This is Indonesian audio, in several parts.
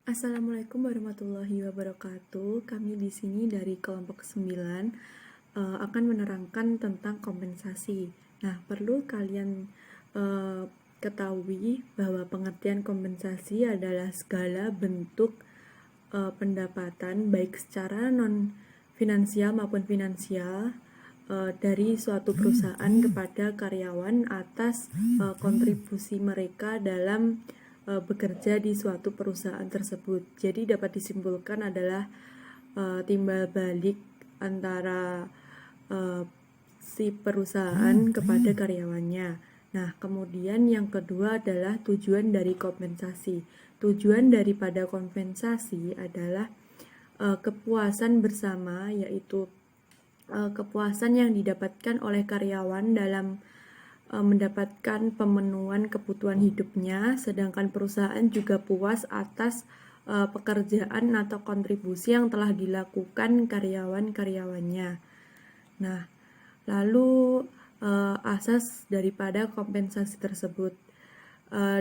Assalamualaikum warahmatullahi wabarakatuh. Kami di sini dari kelompok 9 akan menerangkan tentang kompensasi. Nah, perlu kalian ketahui bahwa pengertian kompensasi adalah segala bentuk pendapatan baik secara non finansial maupun finansial dari suatu perusahaan kepada karyawan atas kontribusi mereka dalam bekerja di suatu perusahaan tersebut. Jadi dapat disimpulkan adalah timbal balik antara si perusahaan kepada karyawannya. Nah, kemudian yang kedua adalah tujuan dari kompensasi. Tujuan daripada kompensasi adalah kepuasan bersama, yaitu kepuasan yang didapatkan oleh karyawan dalam mendapatkan pemenuhan kebutuhan hidupnya, sedangkan perusahaan juga puas atas pekerjaan atau kontribusi yang telah dilakukan karyawan-karyawannya. Nah, lalu asas daripada kompensasi tersebut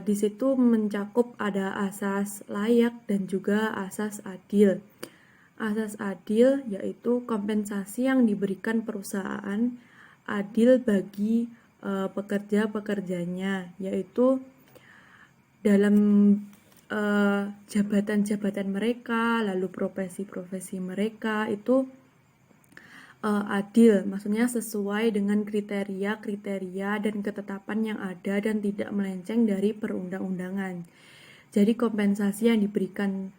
di situ mencakup ada asas layak dan juga asas adil. Asas adil yaitu kompensasi yang diberikan perusahaan adil bagi pekerja-pekerjanya, yaitu dalam jabatan-jabatan mereka, lalu profesi-profesi mereka itu adil, maksudnya sesuai dengan kriteria-kriteria dan ketetapan yang ada dan tidak melenceng dari perundang-undangan. Jadi kompensasi yang diberikan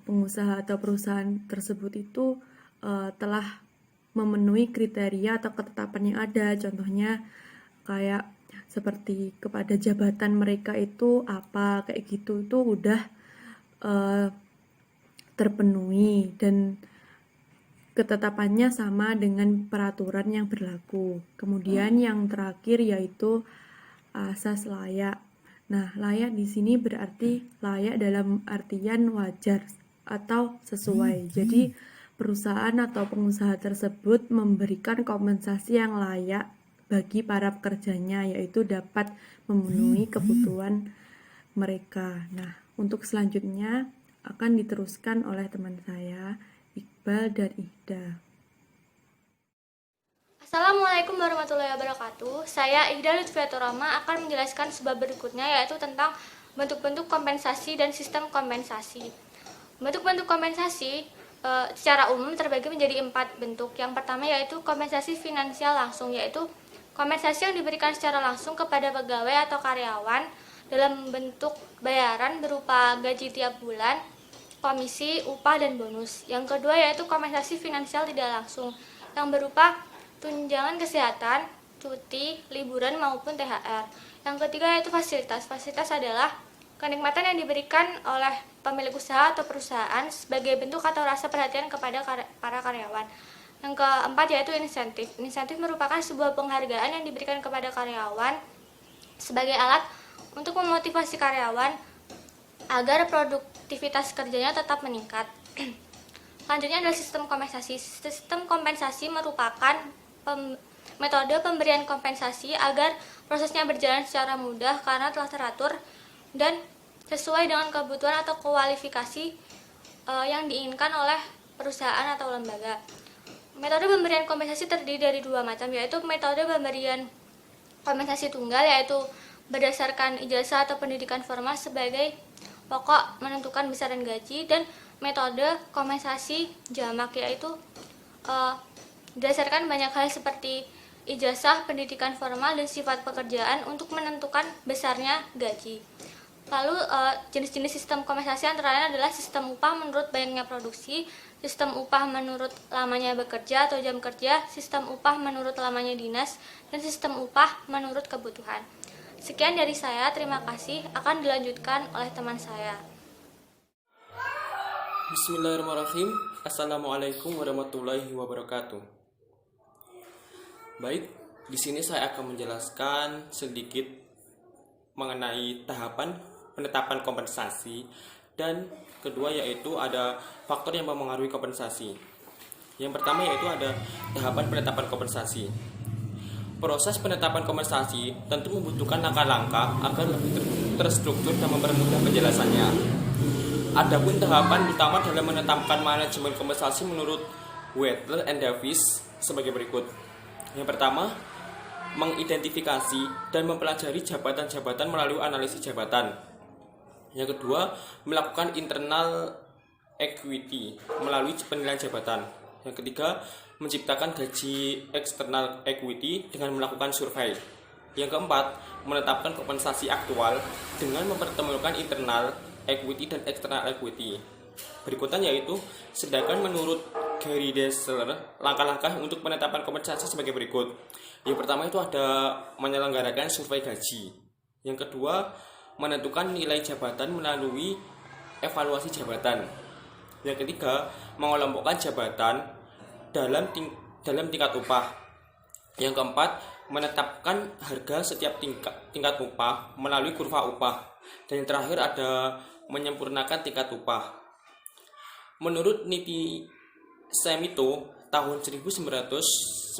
pengusaha atau perusahaan tersebut itu telah memenuhi kriteria atau ketetapan yang ada. Contohnya kayak seperti kepada jabatan mereka itu apa, kayak gitu itu udah terpenuhi dan ketetapannya sama dengan peraturan yang berlaku. Kemudian yang terakhir yaitu asas layak. Nah, layak di sini berarti layak dalam artian wajar atau sesuai. Jadi perusahaan atau pengusaha tersebut memberikan kompensasi yang layak bagi para pekerjanya, yaitu dapat memenuhi kebutuhan mereka. Nah, untuk selanjutnya akan diteruskan oleh teman saya, Iqbal dan Ihda. Assalamualaikum warahmatullahi wabarakatuh. Saya Ihda Lutfiatur Rahma akan menjelaskan sebab berikutnya, yaitu tentang bentuk-bentuk kompensasi dan sistem kompensasi. Bentuk-bentuk kompensasi secara umum terbagi menjadi 4 bentuk. Yang pertama yaitu kompensasi finansial langsung, yaitu kompensasi yang diberikan secara langsung kepada pegawai atau karyawan dalam bentuk bayaran berupa gaji tiap bulan, komisi, upah, dan bonus. Yang kedua yaitu kompensasi finansial tidak langsung, yang berupa tunjangan kesehatan, cuti, liburan, maupun THR. Yang ketiga yaitu fasilitas. Fasilitas adalah kenikmatan yang diberikan oleh pemilik usaha atau perusahaan sebagai bentuk atau rasa perhatian kepada para karyawan. Yang keempat yaitu insentif. Insentif merupakan sebuah penghargaan yang diberikan kepada karyawan sebagai alat untuk memotivasi karyawan agar produktivitas kerjanya tetap meningkat. Selanjutnya adalah sistem kompensasi. Sistem kompensasi merupakan metode pemberian kompensasi agar prosesnya berjalan secara mudah karena telah teratur dan sesuai dengan kebutuhan atau kualifikasi yang diinginkan oleh perusahaan atau lembaga. Metode pemberian kompensasi terdiri dari 2 macam, yaitu metode pemberian kompensasi tunggal, yaitu berdasarkan ijazah atau pendidikan formal sebagai pokok menentukan besaran gaji, dan metode kompensasi jamak, yaitu berdasarkan banyak hal seperti ijazah, pendidikan formal, dan sifat pekerjaan untuk menentukan besarnya gaji. Lalu jenis-jenis sistem kompensasi antara lain adalah sistem upah menurut banyaknya produksi, sistem upah menurut lamanya bekerja atau jam kerja, sistem upah menurut lamanya dinas, dan sistem upah menurut kebutuhan. Sekian dari saya, terima kasih. Akan dilanjutkan oleh teman saya. Bismillahirrahmanirrahim. Assalamualaikum warahmatullahi wabarakatuh. Baik, di sini saya akan menjelaskan sedikit mengenai tahapan penetapan kompensasi, dan kedua yaitu ada faktor yang mempengaruhi kompensasi. Yang pertama yaitu ada tahapan penetapan kompensasi. Proses penetapan kompensasi tentu membutuhkan langkah-langkah agar lebih terstruktur dan mempermudah penjelasannya. Adapun tahapan utama dalam menetapkan manajemen kompensasi menurut Wheeler and Davis sebagai berikut. Yang pertama, mengidentifikasi dan mempelajari jabatan-jabatan melalui analisis jabatan. Yang kedua, melakukan internal equity melalui penilaian jabatan. Yang ketiga, menciptakan gaji external equity dengan melakukan survei. Yang keempat, menetapkan kompensasi aktual dengan mempertemukan internal equity dan external equity. Berikutnya yaitu, sedangkan menurut Gary Dessler, langkah-langkah untuk penetapan kompensasi sebagai berikut. Yang pertama itu ada menyelenggarakan survei gaji. Yang kedua, menentukan nilai jabatan melalui evaluasi jabatan. Yang ketiga, mengelompokkan jabatan dalam tingkat upah. Yang keempat, menetapkan harga setiap tingkat upah melalui kurva upah. Dan yang terakhir ada menyempurnakan tingkat upah. Menurut Nitti Semito tahun 1996,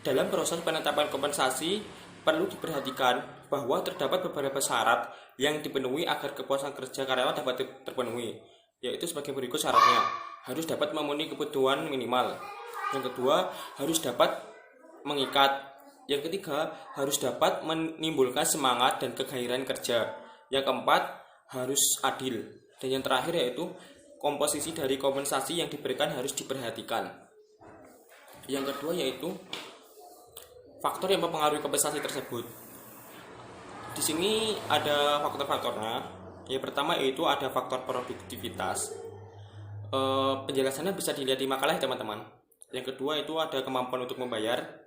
dalam proses penetapan kompensasi perlu diperhatikan bahwa terdapat beberapa syarat yang dipenuhi agar kepuasan kerja karyawan dapat terpenuhi, yaitu sebagai berikut syaratnya. Harus dapat memenuhi kebutuhan minimal. Yang kedua, harus dapat mengikat. Yang ketiga, harus dapat menimbulkan semangat dan kegairahan kerja. Yang keempat, harus adil. Dan yang terakhir yaitu komposisi dari kompensasi yang diberikan harus diperhatikan. Yang kedua yaitu faktor yang mempengaruhi kompensasi tersebut. Di sini ada faktor-faktornya. Yang pertama yaitu ada faktor produktivitas. Penjelasannya bisa dilihat di makalah ya teman-teman. Yang kedua itu ada kemampuan untuk membayar.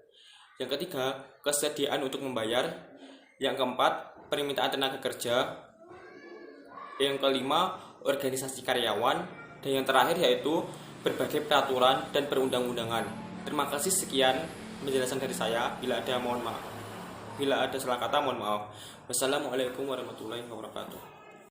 Yang ketiga, kesediaan untuk membayar. Yang keempat, permintaan tenaga kerja. Yang kelima, organisasi karyawan. Dan yang terakhir yaitu berbagai peraturan dan perundang-undangan. Terima kasih, sekian penjelasan dari saya. Bila ada salah kata mohon maaf. Wassalamualaikum warahmatullahi wabarakatuh.